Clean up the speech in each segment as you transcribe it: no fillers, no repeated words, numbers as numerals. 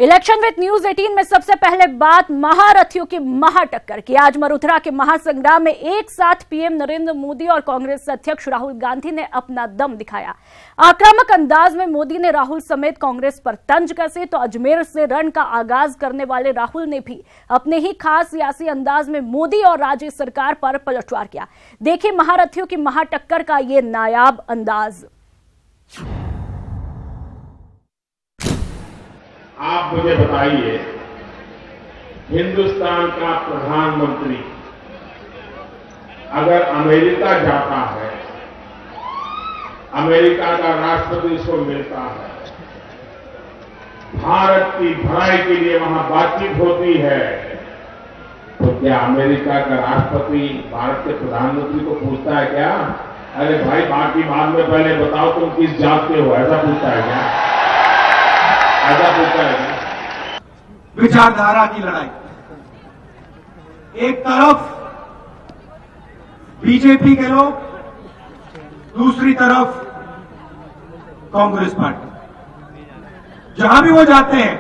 Election with news 18 में सबसे पहले बात महारथियों की महाटक्कर की। आज मरुधरा के महासंग्राम में एक साथ पीएम नरेंद्र मोदी और कांग्रेस अध्यक्ष राहुल गांधी ने अपना दम दिखाया। आक्रामक अंदाज में मोदी ने राहुल समेत कांग्रेस पर तंज कसे तो अजमेर से रण का आगाज करने वाले राहुल ने भी अपने ही खास सियासी अंदाज में मोदी और राज्य सरकार पर पलटवार किया। देखिए महारथियों की महाटक्कर का ये नायाब अंदाज। आप मुझे बताइए, हिंदुस्तान का प्रधानमंत्री अगर अमेरिका जाता है, अमेरिका का राष्ट्रपति उसको मिलता है, भारत की भलाई के लिए वहां बातचीत होती है, तो क्या अमेरिका का राष्ट्रपति भारत के प्रधानमंत्री को पूछता है क्या, अरे भाई बाकी बाद में पहले बताओ तुम किस जात के हो, ऐसा पूछता है क्या? विचारधारा की लड़ाई। एक तरफ बीजेपी के लोग, दूसरी तरफ कांग्रेस पार्टी। जहां भी वो जाते हैं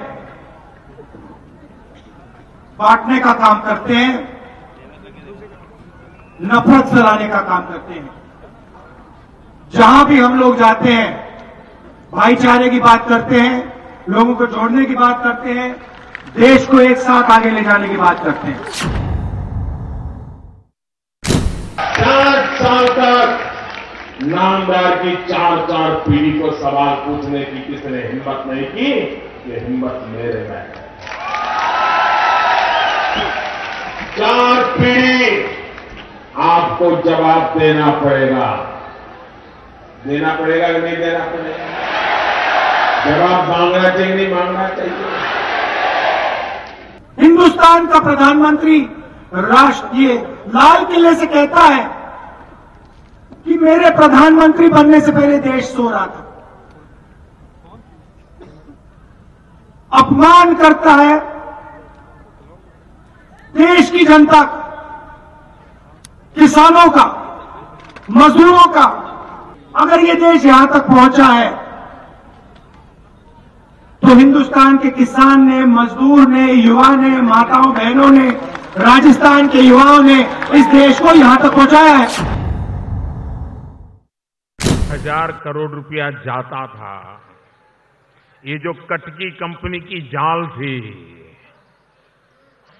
बांटने का काम करते हैं, नफरत फैलाने का काम करते हैं। जहां भी हम लोग जाते हैं भाईचारे की बात करते हैं, लोगों को जोड़ने की बात करते हैं, देश को एक साथ आगे ले जाने की बात करते हैं। 4 साल तक नामदार की 4 पीढ़ी को सवाल पूछने की किसने हिम्मत नहीं की, ये हिम्मत मेरे में है। 4 पीढ़ी आपको जवाब देना पड़ेगा कि नहीं देना पड़ेगा? जवाब मांगना चाहिए, नहीं मांगना चाहिए? हिंदुस्तान का प्रधानमंत्री राष्ट्रीय लाल किले से कहता है कि मेरे प्रधानमंत्री बनने से पहले देश सो रहा था। अपमान करता है देश की जनता का, किसानों का, मजदूरों का। अगर ये देश यहां तक पहुंचा है तो हिंदुस्तान के किसान ने, मजदूर ने, युवा ने, माताओं बहनों ने, राजस्थान के युवाओं ने इस देश को यहां तक पहुंचाया है। 1000 करोड़ रुपया जाता था। ये जो कटकी कंपनी की जाल थी,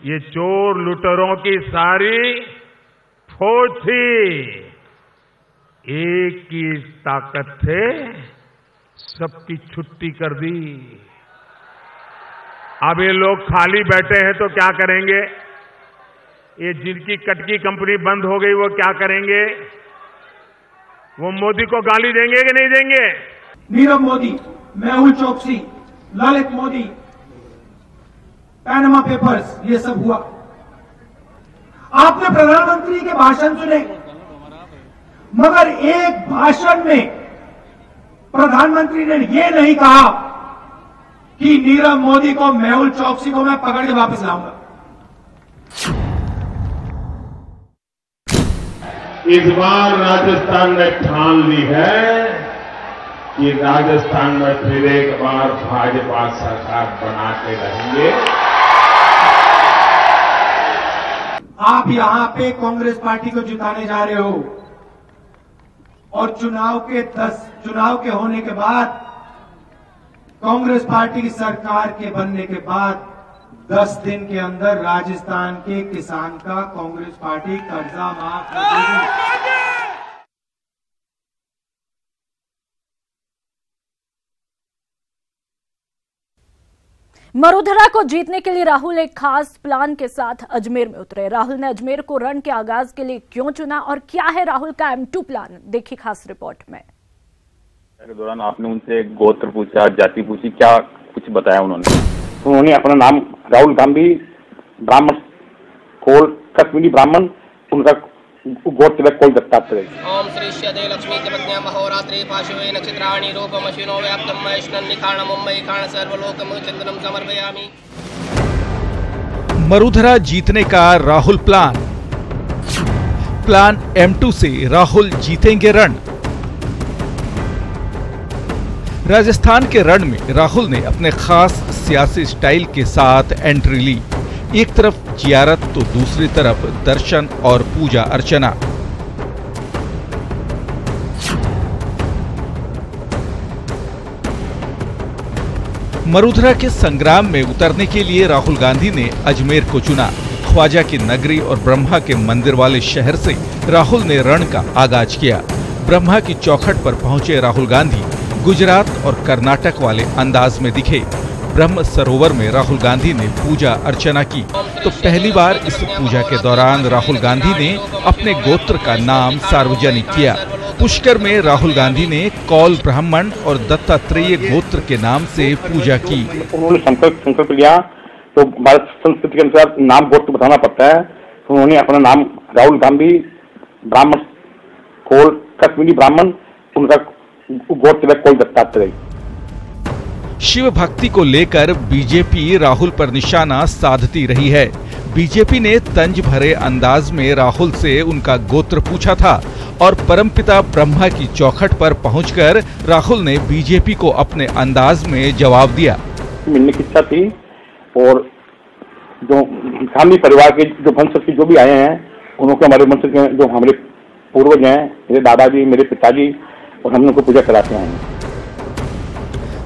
ये चोर लुटेरों की सारी फौज थी। एक की ताकत थे, सबकी छुट्टी कर दी। अब ये लोग खाली बैठे हैं तो क्या करेंगे? ये जिनकी कटकी कंपनी बंद हो गई वो क्या करेंगे? वो मोदी को गाली देंगे कि नहीं देंगे? नीरव मोदी, मेहुल चोकसी, ललित मोदी, पैनामा पेपर्स, ये सब हुआ। आपने प्रधानमंत्री के भाषण सुने, मगर एक भाषण में प्रधानमंत्री ने ये नहीं कहा कि नीरव मोदी को, मेहुल चोकसी को मैं पकड़ के वापस लाऊंगा। इस बार राजस्थान ने ठान ली है कि राजस्थान में फिर एक बार भाजपा सरकार बना के रहेंगे। आप यहां पे कांग्रेस पार्टी को जिताने जा रहे हो और चुनाव के होने के बाद, कांग्रेस पार्टी की सरकार के बनने के बाद 10 दिन के अंदर राजस्थान के किसान का कांग्रेस पार्टी कर्जा माफ कर देगी। मरुधरा को जीतने के लिए राहुल एक खास प्लान के साथ अजमेर में उतरे। राहुल ने अजमेर को रण के आगाज के लिए क्यों चुना और क्या है राहुल का M2 प्लान, देखिए खास रिपोर्ट में। के दौरान आपने उनसे गोत्र पूछा, जाति पूछी, क्या कुछ बताया उन्होंने अपना नाम राहुल गांधी, ब्राह्मण, कोल कश्मीरी ब्राह्मण, उनका गोत्र कोल दत्तात्रेय। ओम श्री श्यदे लक्ष्मी जपज्ञा महोरात्रि पाशवे नक्षत्राणि रूपमशिनो व्याप्तम वैष्णव निखाण मुंबई खाण सर्वलोकम चंदनम समर्पयामि। मरुधरा जीतने का राहुल प्लान M2 से राहुल जीतेंगे रण। राजस्थान के रण में राहुल ने अपने खास सियासी स्टाइल के साथ एंट्री ली। एक तरफ जियारत तो दूसरी तरफ दर्शन और पूजा अर्चना। मरुधरा के संग्राम में उतरने के लिए राहुल गांधी ने अजमेर को चुना। ख्वाजा की नगरी और ब्रह्मा के मंदिर वाले शहर से राहुल ने रण का आगाज किया। ब्रह्मा की चौखट पर पहुंचे राहुल गांधी गुजरात और कर्नाटक वाले अंदाज में दिखे। ब्रह्म सरोवर में राहुल गांधी ने पूजा अर्चना की तो पहली बार इस पूजा के दौरान राहुल गांधी ने अपने गोत्र का नाम सार्वजनिक किया। पुष्कर में राहुल गांधी ने कौल ब्राह्मण और दत्तात्रेय गोत्र के नाम से पूजा की। उन्होंने संकल्प लिया तो भारत संस्कृति के अनुसार नाम गोत्र बताना पड़ता है, तो उन्होंने अपना नाम राहुल गांधी ब्राह्मण कौल कश्मीरी ब्राह्मण, उनका गोत्र कौल दत्तात्रेय। शिव भक्ति को लेकर बीजेपी राहुल पर निशाना साधती रही है। बीजेपी ने तंज भरे अंदाज में राहुल से उनका गोत्र पूछा था और परमपिता ब्रह्मा की चौखट पर पहुंचकर राहुल ने बीजेपी को अपने अंदाज में जवाब दिया। मिलने की इच्छा थी और जो गांधी परिवार के जो वंशज जो भी आए हैं उनको हमारे वंशज के जो हमारे पूर्वज हैं, मेरे दादाजी मेरे पिताजी, और हम उनको पूजा कराते हैं।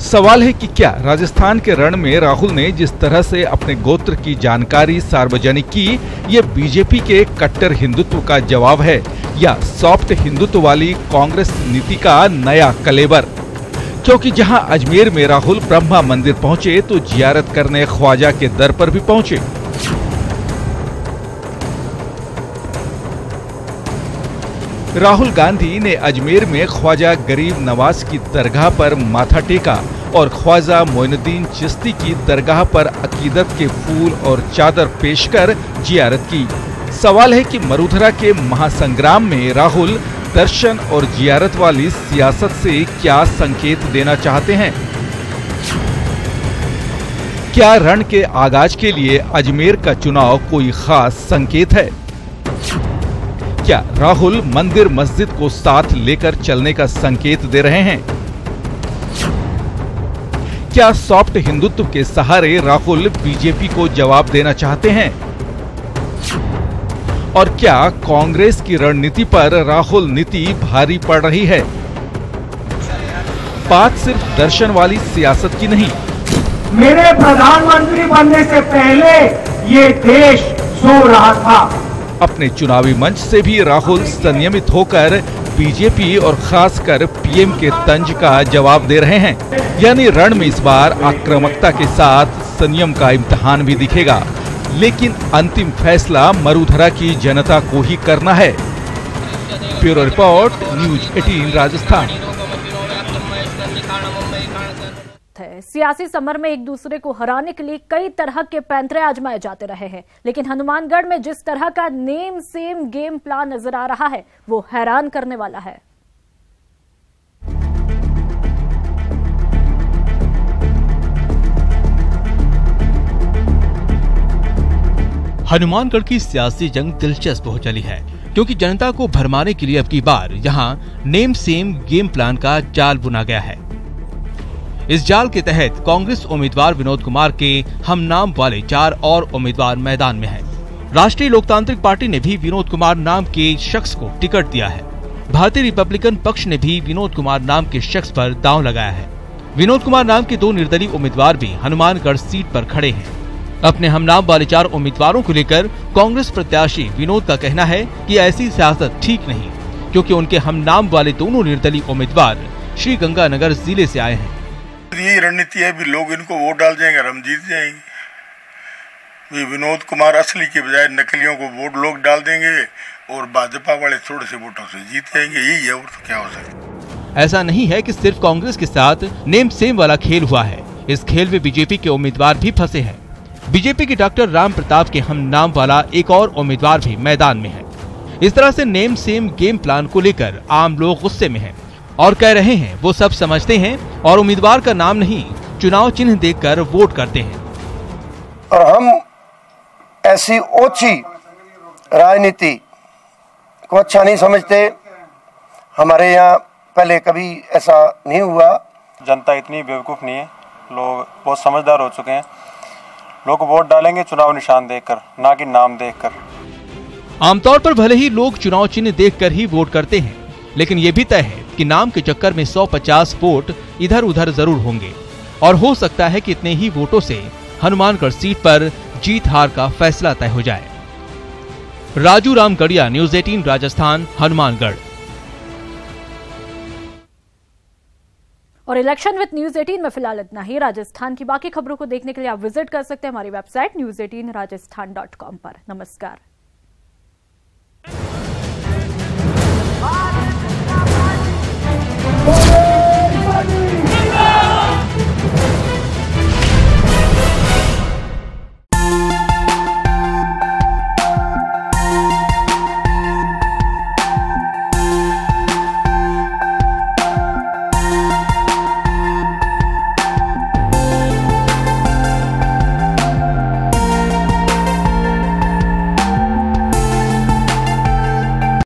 सवाल है कि क्या राजस्थान के रण में राहुल ने जिस तरह से अपने गोत्र की जानकारी सार्वजनिक की, ये बीजेपी के कट्टर हिंदुत्व का जवाब है या सॉफ्ट हिंदुत्व वाली कांग्रेस नीति का नया कलेबर? क्योंकि जहां अजमेर में राहुल ब्रह्मा मंदिर पहुंचे तो जियारत करने ख्वाजा के दर पर भी पहुंचे। राहुल गांधी ने अजमेर में ख्वाजा गरीब नवाज की दरगाह पर माथा टेका और ख्वाजा मोइनुद्दीन चिश्ती की दरगाह पर अकीदत के फूल और चादर पेश कर जियारत की। सवाल है कि मरुधरा के महासंग्राम में राहुल दर्शन और जियारत वाली सियासत से क्या संकेत देना चाहते हैं? क्या रण के आगाज के लिए अजमेर का चुनाव कोई खास संकेत है? क्या राहुल मंदिर मस्जिद को साथ लेकर चलने का संकेत दे रहे हैं? क्या सॉफ्ट हिंदुत्व के सहारे राहुल बीजेपी को जवाब देना चाहते हैं? और क्या कांग्रेस की रणनीति पर राहुल नीति भारी पड़ रही है? बात सिर्फ दर्शन वाली सियासत की नहीं। मेरे प्रधानमंत्री बनने से पहले ये देश सो रहा था। अपने चुनावी मंच से भी राहुल संयमित होकर बीजेपी और खासकर पीएम के तंज का जवाब दे रहे हैं। यानी रण में इस बार आक्रामकता के साथ संयम का इम्तिहान भी दिखेगा, लेकिन अंतिम फैसला मरुधरा की जनता को ही करना है। Bureau report, news 18 Rajasthan. सियासी समर में एक दूसरे को हराने के लिए कई तरह के पैंतरे आजमाए जाते रहे हैं, लेकिन हनुमानगढ़ में जिस तरह का नेम सेम गेम प्लान नजर आ रहा है वो हैरान करने वाला है। हनुमानगढ़ की सियासी जंग दिलचस्प हो चली है, क्योंकि जनता को भरमाने के लिए अब की बार यहां नेम सेम गेम प्लान का जाल बुना गया है। इस जाल के तहत कांग्रेस उम्मीदवार विनोद कुमार के हम नाम वाले 4 और उम्मीदवार मैदान में हैं। राष्ट्रीय लोकतांत्रिक पार्टी ने भी विनोद कुमार नाम के शख्स को टिकट दिया है। भारतीय रिपब्लिकन पक्ष ने भी विनोद कुमार नाम के शख्स पर दांव लगाया है। विनोद कुमार नाम के 2 निर्दलीय उम्मीदवार भी हनुमानगढ़ सीट पर खड़े हैं। अपने हम नाम वाले 4 उम्मीदवारों को लेकर कांग्रेस प्रत्याशी विनोद का कहना है कि ऐसी सियासत ठीक नहीं, क्योंकि उनके हम नाम वाले दोनों निर्दलीय उम्मीदवार श्री गंगानगर जिले से आए हैं। यही रणनीति है, भी लोग इनको वोट डाल जाएंगे और हम जीत जाएंगे। विनोद कुमार असली के बजाय नकलियों को वोट लोग डाल देंगे और भाजपा वाले थोड़े से वोटों से जीत जाएंगे। यही है, और तो क्या हो सकता है। ऐसा नहीं है कि सिर्फ कांग्रेस के साथ नेम सेम वाला खेल हुआ है। इस खेल में बीजेपी के उम्मीदवार भी फंसे हैं। बीजेपी के डॉक्टर राम प्रताप के हम नाम वाला एक और उम्मीदवार भी मैदान में है। इस तरह से नेम सेम गेम प्लान को लेकर आम लोग गुस्से में हैं और कह रहे हैं वो सब समझते हैं और उम्मीदवार का नाम नहीं चुनाव चिन्ह देखकर वोट करते हैं। और हम ऐसी ओछी राजनीति को अच्छा नहीं समझते। हमारे यहाँ पहले कभी ऐसा नहीं हुआ। जनता इतनी बेवकूफ़ नहीं है, लोग बहुत समझदार हो चुके हैं। लोग वोट डालेंगे चुनाव निशान देखकर, ना कि नाम देखकर। आमतौर पर भले ही लोग चुनाव चिन्ह देखकर ही वोट करते हैं, लेकिन ये भी तय है कि नाम के चक्कर में 150 वोट इधर उधर जरूर होंगे और हो सकता है कि इतने ही वोटों से हनुमानगढ़ सीट पर जीत हार का फैसला तय हो जाए। राजू राम गढ़िया, न्यूज़ 18 राजस्थान, हनुमानगढ़। और इलेक्शन विद न्यूज़ 18 में फिलहाल इतना ही। राजस्थान की बाकी खबरों को देखने के लिए आप विजिट कर सकते हैं हमारी वेबसाइट news18rajasthan.com पर। नमस्कार।